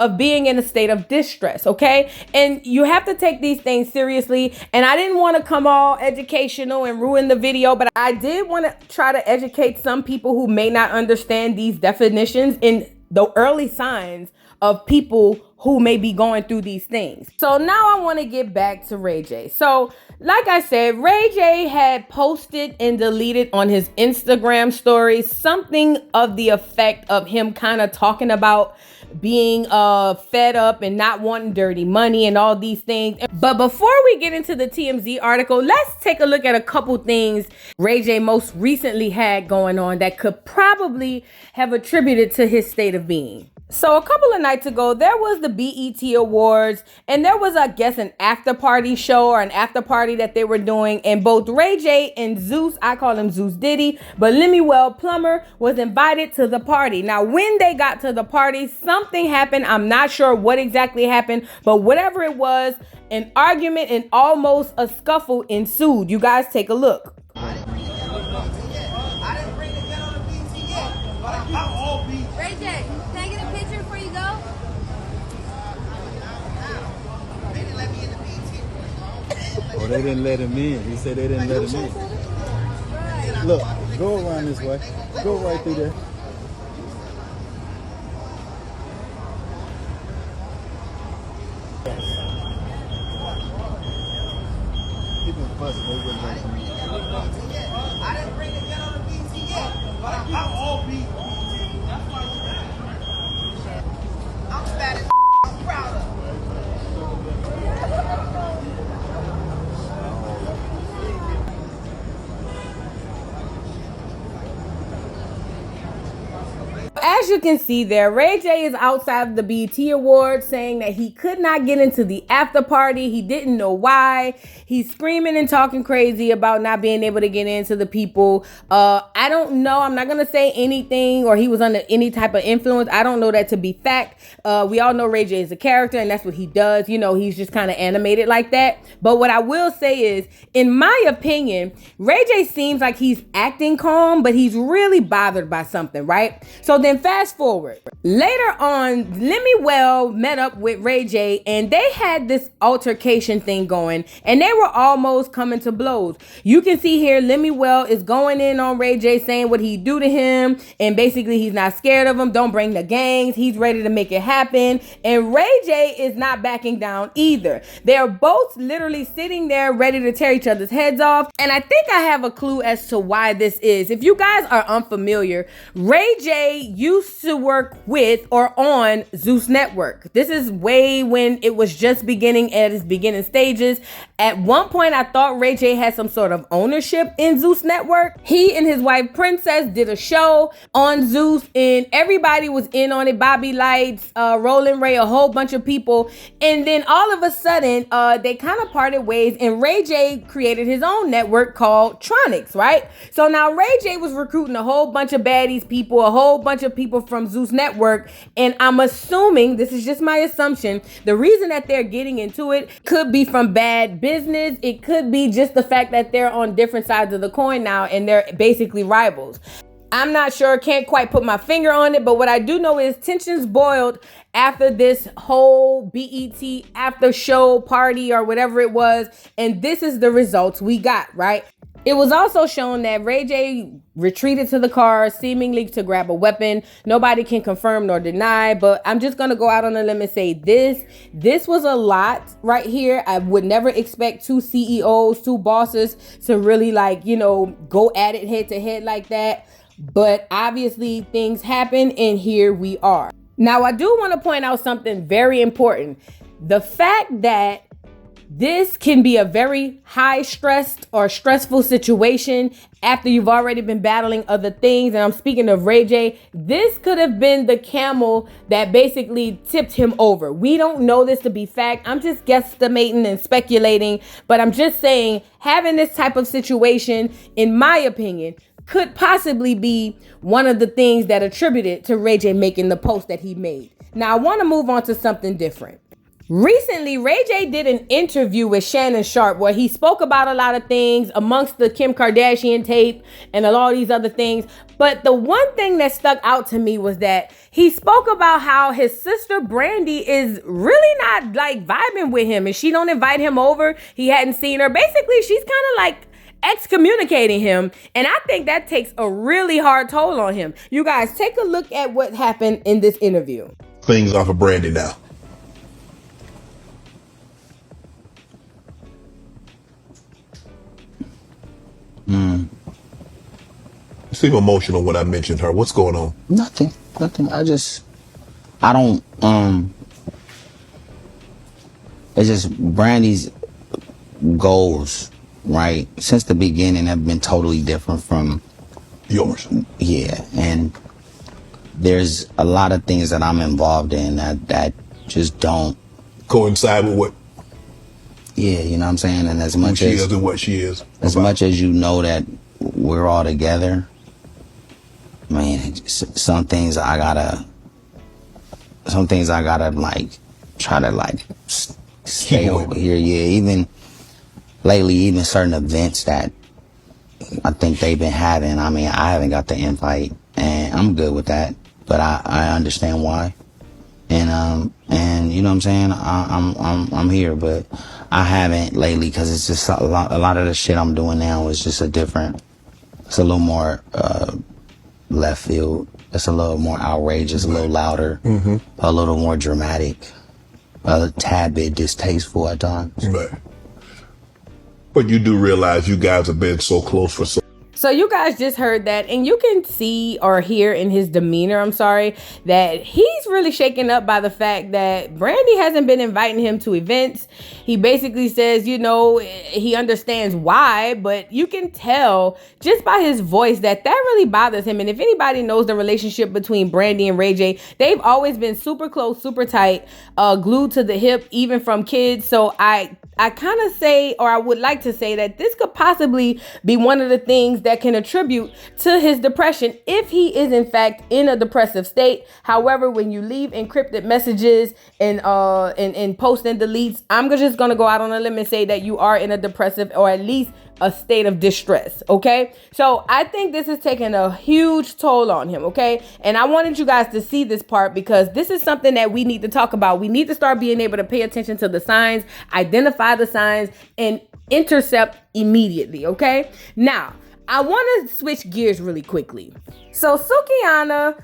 of being in a state of distress, okay? And you have to take these things seriously. And I didn't want to come all educational and ruin the video, but I did want to try to educate some people who may not understand these definitions in the early signs of people who may be going through these things. So now I want to get back to Ray J. So like I said, Ray J had posted and deleted on his Instagram stories something of the effect of him kind of talking about being fed up and not wanting dirty money and all these things. But before we get into the TMZ article, let's take a look at a couple things Ray J most recently had going on that could probably have attributed to his state of being. So a couple of nights ago, there was the BET Awards, and there was, I guess, an after party show or an after party that they were doing, and both Ray J and Zeus, I call him Zeus Diddy, but Lemuel Plummer was invited to the party. Now, when they got to the party, something happened. I'm not sure what exactly happened, but whatever it was, an argument and almost a scuffle ensued. You guys take a look. Ray J, can I get a picture before you go? Oh, they didn't let him in. He said they didn't let him in. Look, go around this way. Go right through there. Keep him fussing. They wouldn't let him in. I didn't bring the gun on the BT yet, but I'm all BT. I'm fat as I'm proud of. As you can see there, Ray J is outside of the BET Awards saying that he could not get into the after party. He didn't know why. He's screaming and talking crazy about not being able to get into the people. I don't know. I'm not going to say anything or he was under any type of influence. I don't know that to be fact. We all know Ray J is a character and that's what he does. You know, he's just kind of animated like that. But what I will say is, in my opinion, Ray J seems like he's acting calm, but he's really bothered by something, right? So then fast forward. Later on, Lemuel met up with Ray J and they had this altercation thing going and they were almost coming to blows. You can see here Lemuel is going in on Ray J saying what he do to him and basically he's not scared of him. Don't bring the gangs. He's ready to make it happen. And Ray J is not backing down either. They're both literally sitting there ready to tear each other's heads off. And I think I have a clue as to why this is. If you guys are unfamiliar, Ray J used to work with or on Zeus Network. This is way when it was just beginning at its beginning stages. At one point, I thought Ray J had some sort of ownership in Zeus Network. He and his wife Princess did a show on Zeus and everybody was in on it. Bobby Lights, Roland Ray, a whole bunch of people. And then all of a sudden, they kind of parted ways and Ray J created his own network called Tronics, right? So now Ray J was recruiting a whole bunch of baddies people, a whole bunch of people from Zeus Network. And I'm assuming, this is just my assumption, the reason that they're getting into it could be from bad business. It could be just the fact that they're on different sides of the coin now and they're basically rivals. I'm not sure, can't quite put my finger on it, but what I do know is tensions boiled after this whole BET after show party or whatever it was. And this is the results we got, right? It was also shown that Ray J retreated to the car, seemingly to grab a weapon. Nobody can confirm nor deny, but I'm just going to go out on a limb and say this was a lot right here. I would never expect two CEOs, two bosses to really go at it head to head like that. But obviously things happen and here we are. Now, I do want to point out something very important. The fact that this can be a very high stressed or stressful situation after you've already been battling other things. And I'm speaking of Ray J. This could have been the camel that basically tipped him over. We don't know this to be fact. I'm just guesstimating and speculating, but I'm just saying having this type of situation, in my opinion, could possibly be one of the things that attributed to Ray J making the post that he made. Now, I want to move on to something different. Recently, Ray J did an interview with Shannon Sharp where he spoke about a lot of things amongst the Kim Kardashian tape and a lot of these other things. But the one thing that stuck out to me was that he spoke about how his sister Brandy is really not like vibing with him and she don't invite him over. He hadn't seen her. Basically, she's kind of like excommunicating him. And I think that takes a really hard toll on him. You guys, take a look at what happened in this interview. Things off of Brandy now. You seem emotional when I mentioned her. What's going on? Nothing. I don't, it's just Brandy's goals, right? Since the beginning have been totally different from Yours. Yeah. And there's a lot of things that I'm involved in that just don't coincide with what? Yeah, you know what I'm saying? And as Who much she as is and what she is. As much as you know that we're all together, man, some things I gotta like try to like stay over here. Yeah, even lately, even certain events that I think they've been having. I mean, I haven't got the invite, and I'm good with that. But I understand why, and you know what I'm saying. I'm here, but I haven't lately because it's just a lot of the shit I'm doing now is just it's a little more left field. It's a little more outrageous, a little louder, a little more dramatic, a tad bit distasteful at times. Right. But you do realize you guys have been so close for So you guys just heard that, and you can see or hear in his demeanor, that he's really shaken up by the fact that Brandy hasn't been inviting him to events. He basically says, you know, he understands why, but you can tell just by his voice that really bothers him. And if anybody knows the relationship between Brandy and Ray J, they've always been super close, super tight, glued to the hip, even from kids. So I kind of say, or I would like to say that this could possibly be one of the things that can attribute to his depression if he is in fact in a depressive state. However, when you leave encrypted messages and post and deletes, I'm just going to go out on a limb and say that you are in a depressive or at least a state of distress. Okay. So I think this is taking a huge toll on him. Okay. And I wanted you guys to see this part because this is something that we need to talk about. We need to start being able to pay attention to the signs, identify the signs, and intercept immediately. Okay. Now, I want to switch gears really quickly. So Sukihana,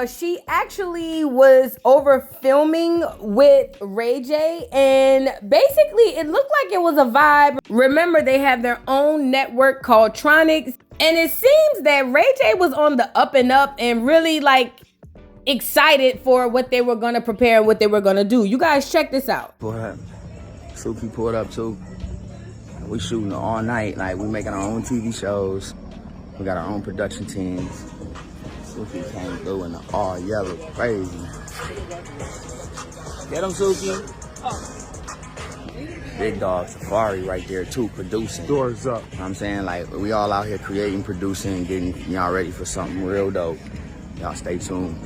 she actually was over filming with Ray J, and basically it looked like it was a vibe. Remember, they have their own network called Tronics, and it seems that Ray J was on the up and up and really like excited for what they were gonna prepare and what they were gonna do. You guys check this out. What? Suki pulled up too. We shooting all night, like we making our own TV shows. We got our own production teams. Suki came through in the all yellow, crazy. Get him, Suki. Big dog Safari right there too, producing. Doors up. You know what I'm saying? Like we all out here creating, producing, getting y'all ready for something real dope. Y'all stay tuned.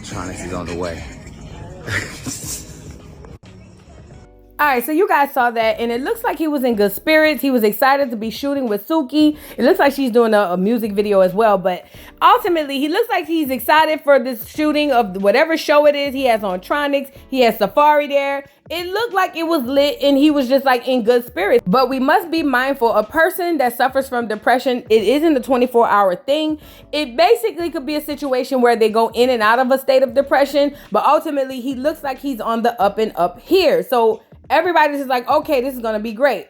Tronics is on the way. All right, so you guys saw that, and it looks like he was in good spirits. He was excited to be shooting with Suki. It looks like she's doing a music video as well, but ultimately, he looks like he's excited for this shooting of whatever show it is. He has on Tronics. He has Safari there. It looked like it was lit, and he was just like in good spirits. But we must be mindful, a person that suffers from depression, it isn't a 24-hour thing. It basically could be a situation where they go in and out of a state of depression, but ultimately, he looks like he's on the up and up here. So everybody's just like, okay, this is going to be great.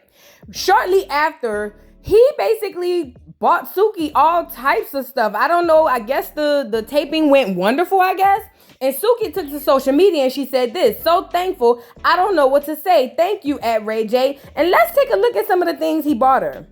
Shortly after, he basically bought Suki all types of stuff. I don't know. I guess the taping went wonderful, I guess. And Suki took to social media and she said this: so thankful. I don't know what to say. Thank you, at Ray J. And let's take a look at some of the things he bought her.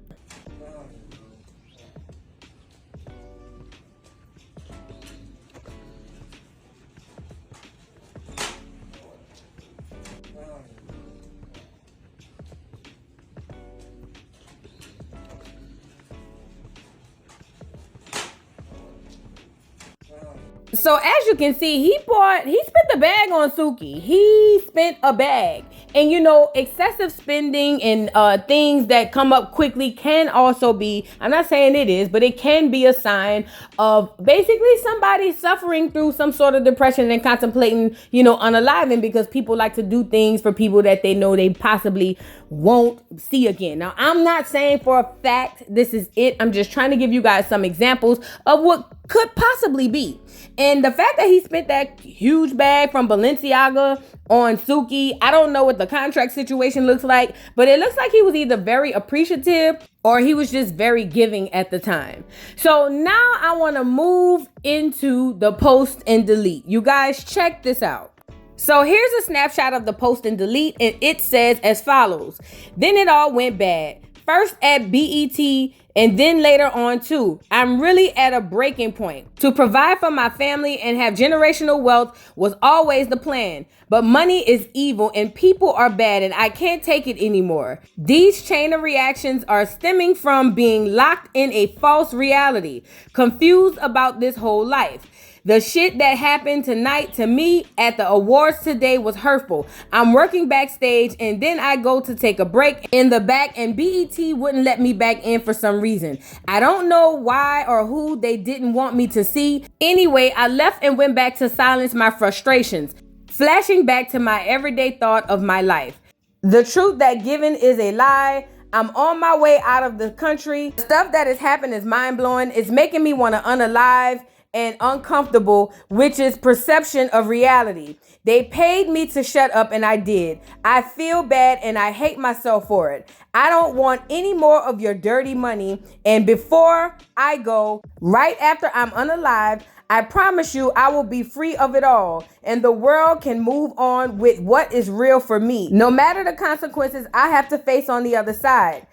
So as you can see, he spent the bag on Suki. He spent a bag. And you know, excessive spending and things that come up quickly can also be, I'm not saying it is, but it can be a sign of basically somebody suffering through some sort of depression and contemplating, you know, unaliving, because people like to do things for people that they know they possibly won't see again. Now, I'm not saying for a fact this is it. I'm just trying to give you guys some examples of what could possibly be. And the fact that he spent that huge bag from Balenciaga on Suki, I don't know what the contract situation looks like, but it looks like he was either very appreciative or he was just very giving at the time. So now I want to move into the post and delete. You guys check this out. So here's a snapshot of the post and delete, and it says as follows. Then it all went bad. First at BET and then later on too. I'm really at a breaking point. To provide for my family and have generational wealth was always the plan. But money is evil and people are bad and I can't take it anymore. These chain of reactions are stemming from being locked in a false reality, confused about this whole life. The shit that happened tonight to me at the awards today was hurtful. I'm working backstage and then I go to take a break in the back and BET wouldn't let me back in for some reason. I don't know why or who they didn't want me to see. Anyway, I left and went back to silence my frustrations, flashing back to my everyday thought of my life. The truth that given is a lie. I'm on my way out of the country. The stuff that has happened is mind-blowing. It's making me want to unalive and uncomfortable, which is perception of reality. They paid me to shut up and I did. I feel bad and I hate myself for it. I don't want any more of your dirty money. And before I go, right after I'm unalive, I promise you I will be free of it all and the world can move on with what is real for me, no matter the consequences I have to face on the other side.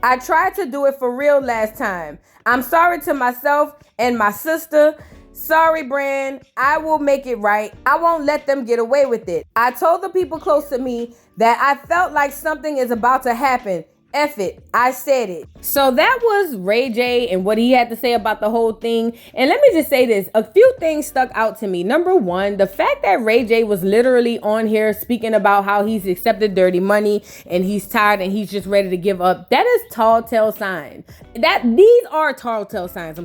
I tried to do it for real last time. I'm sorry to myself and my sister. Sorry, Brand. I will make it right. I won't let them get away with it. I told the people close to me that I felt like something is about to happen. F it. I said it. So that was Ray J and what he had to say about the whole thing. And let me just say this. A few things stuck out to me. Number one, the fact that Ray J was literally on here speaking about how he's accepted dirty money and he's tired and he's just ready to give up. That is tall tale sign. These are tall tale signs,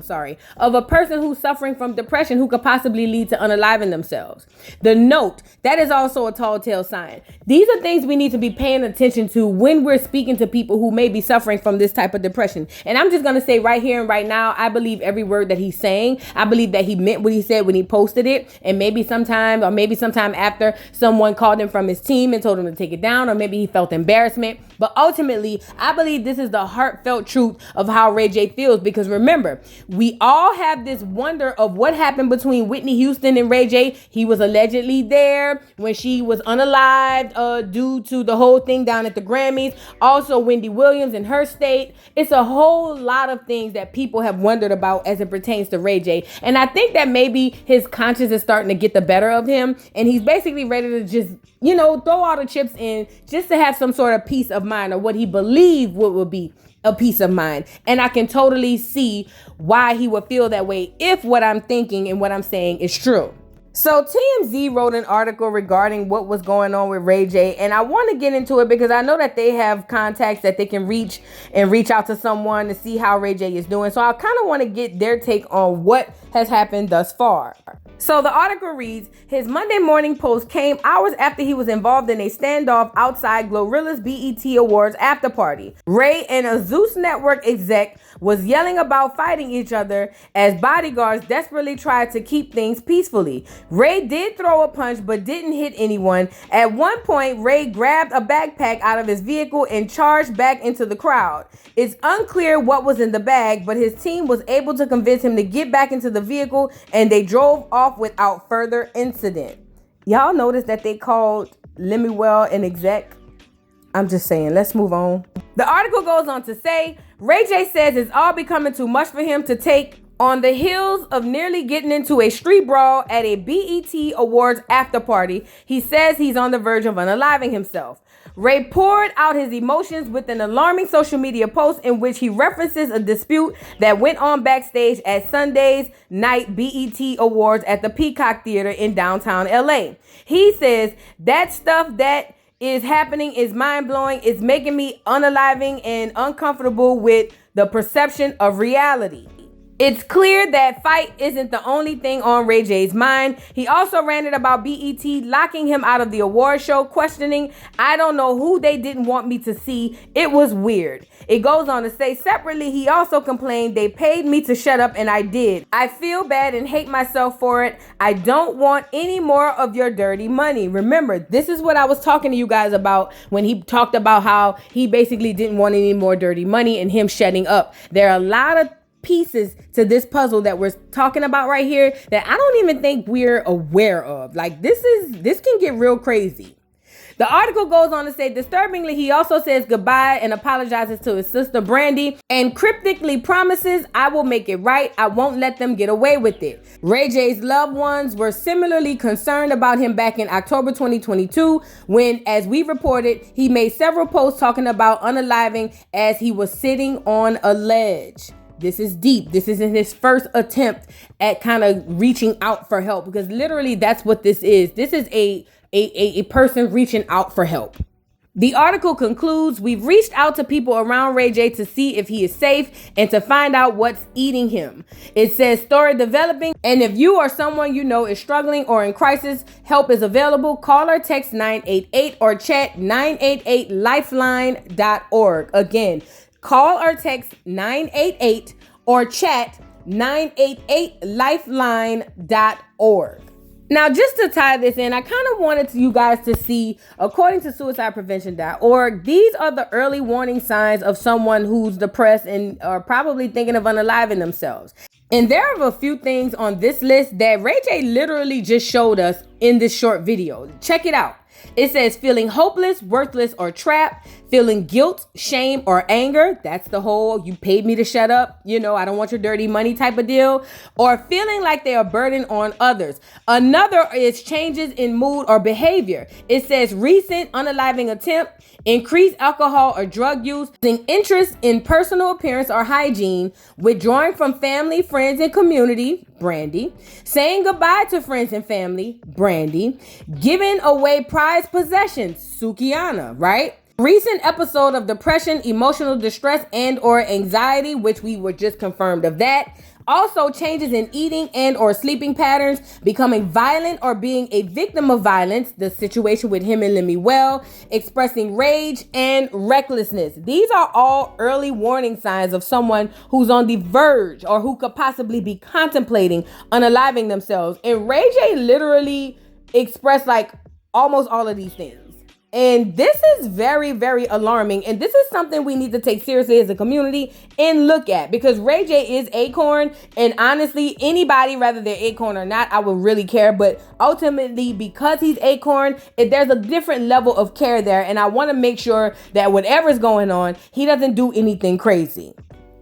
of a person who's suffering from depression who could possibly lead to unaliving themselves. The note, that is also a tall tale sign. These are things we need to be paying attention to when we're speaking to people who may be suffering from this type of depression. And I'm just going to say right here and right now, I believe every word that he's saying. I believe that he meant what he said when he posted it. And maybe sometime after someone called him from his team and told him to take it down, or maybe he felt embarrassment. But ultimately, I believe this is the heartfelt truth of how Ray J feels. Because remember, we all have this wonder of what happened between Whitney Houston and Ray J. He was allegedly there when she was unalived due to the whole thing down at the Grammys. Also, Wendy Williams in her state. It's a whole lot of things that people have wondered about as it pertains to Ray J. And I think that maybe his conscience is starting to get the better of him. And he's basically ready to just, throw all the chips in just to have some sort of peace of mind, or what he believed would be a peace of mind. And I can totally see why he would feel that way if what I'm thinking and what I'm saying is true. So TMZ wrote an article regarding what was going on with Ray J, and I want to get into it because I know that they have contacts that they can reach out to someone to see how Ray J is doing. So I kind of want to get their take on what has happened thus far. So the article reads, his Monday morning post came hours after he was involved in a standoff outside Glorilla's BET Awards after party. Ray and a Zeus Network exec was yelling about fighting each other as bodyguards desperately tried to keep things peacefully. Ray did throw a punch but didn't hit anyone. At one point, Ray grabbed a backpack out of his vehicle and charged back into the crowd. It's unclear what was in the bag, but his team was able to convince him to get back into the vehicle and they drove off without further incident. Y'all notice that they called Lemuel an exec? I'm just saying, let's move on. The article goes on to say, Ray J says it's all becoming too much for him to take On the heels of nearly getting into a street brawl at a BET Awards after party, he says he's on the verge of unaliving himself. Ray poured out his emotions with an alarming social media post in which he references a dispute that went on backstage at Sunday's night BET Awards at the Peacock Theater in downtown LA. He says, that stuff that is happening is mind-blowing. It's making me unaliving and uncomfortable with the perception of reality. It's clear that fight isn't the only thing on Ray J's mind. He also ranted about BET locking him out of the award show, questioning, I don't know who they didn't want me to see. It was weird. It goes on to say separately, he also complained they paid me to shut up and I did. I feel bad and hate myself for it. I don't want any more of your dirty money. Remember, this is what I was talking to you guys about when he talked about how he basically didn't want any more dirty money and him shutting up. There are a lot of pieces to this puzzle that we're talking about right here that I don't even think we're aware of. Like this can get real crazy. The article goes on to say, disturbingly, he also says goodbye and apologizes to his sister Brandy and cryptically promises, I will make it right. I won't let them get away with it. Ray J's loved ones were similarly concerned about him back in October 2022 when, as we reported, he made several posts talking about unaliving as he was sitting on a ledge. This is deep. This isn't his first attempt at kind of reaching out for help, because literally that's what this is. This is a person reaching out for help. The article concludes, we've reached out to people around Ray J to see if he is safe and to find out what's eating him. It says story developing, and if you or someone you know is struggling or in crisis, help is available. Call or text 988 or chat 988lifeline.org. Again, call or text 988 or chat 988lifeline.org. Now, just to tie this in, I kind of wanted you guys to see, according to suicideprevention.org, these are the early warning signs of someone who's depressed and are probably thinking of unaliving themselves. And there are a few things on this list that Ray J literally just showed us in this short video. Check it out. It says feeling hopeless, worthless, or trapped, feeling guilt, shame, or anger. That's the whole you paid me to shut up, I don't want your dirty money type of deal. Or feeling like they are burdened on others. Another is changes in mood or behavior. It says recent unaliving attempt, increased alcohol or drug use, interest in personal appearance or hygiene, withdrawing from family, friends, and community, Brandy, saying goodbye to friends and family, Brandy, giving away prized possessions, Sukiana, right? Recent episode of depression, emotional distress, and or anxiety, which we were just confirmed of that. Also changes in eating and or sleeping patterns, becoming violent or being a victim of violence, the situation with him and Lemuel, expressing rage and recklessness. These are all early warning signs of someone who's on the verge or who could possibly be contemplating unaliving themselves. And Ray J literally expressed like almost all of these things. And this is very, very alarming. And this is something we need to take seriously as a community and look at, because Ray J is Acorn. And honestly, anybody, whether they're Acorn or not, I would really care. But ultimately, because he's Acorn, there's a different level of care there. And I want to make sure that whatever's going on, he doesn't do anything crazy.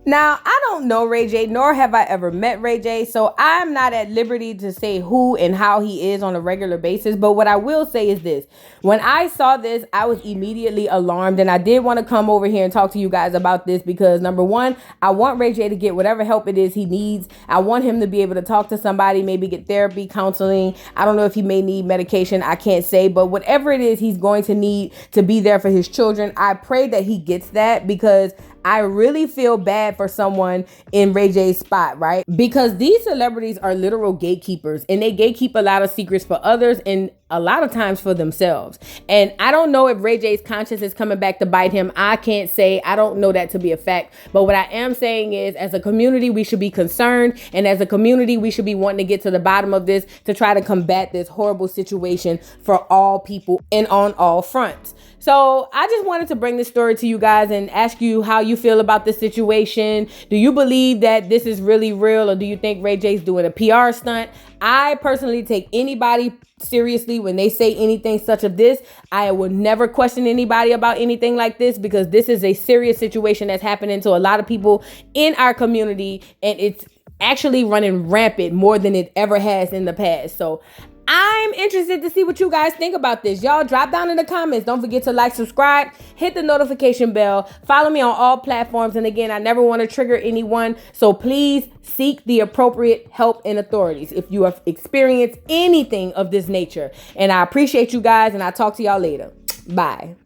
Now, I don't know Ray J, nor have I ever met Ray J, so I'm not at liberty to say who and how he is on a regular basis. But what I will say is this. When I saw this, I was immediately alarmed, and I did want to come over here and talk to you guys about this because, number one, I want Ray J to get whatever help it is he needs. I want him to be able to talk to somebody, maybe get therapy, counseling. I don't know if he may need medication. I can't say, but whatever it is he's going to need to be there for his children, I pray that he gets that, because I really feel bad for someone in Ray J's spot, right? Because these celebrities are literal gatekeepers, and they gatekeep a lot of secrets for others and a lot of times for themselves. And I don't know if Ray J's conscience is coming back to bite him. I can't say. I don't know that to be a fact. But what I am saying is, as a community, we should be concerned. And as a community, we should be wanting to get to the bottom of this to try to combat this horrible situation for all people and on all fronts. So I just wanted to bring this story to you guys and ask you how you feel about this situation. Do you believe that this is really real, or do you think Ray J's doing a PR stunt? I personally take anybody seriously when they say anything such as this. I would never question anybody about anything like this, because this is a serious situation that's happening to a lot of people in our community, and it's actually running rampant more than it ever has in the past. So I'm interested to see what you guys think about this. Y'all drop down in the comments. Don't forget to like, subscribe, hit the notification bell, follow me on all platforms. And again, I never want to trigger anyone, so please seek the appropriate help and authorities if you have experienced anything of this nature. And I appreciate you guys, and I'll talk to y'all later. Bye.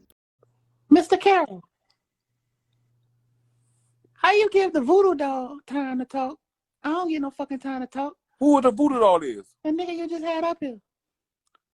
Mr. Carroll, how you give the voodoo doll time to talk? I don't get no fucking time to talk. Who the voodoo doll is? The nigga you just had up here.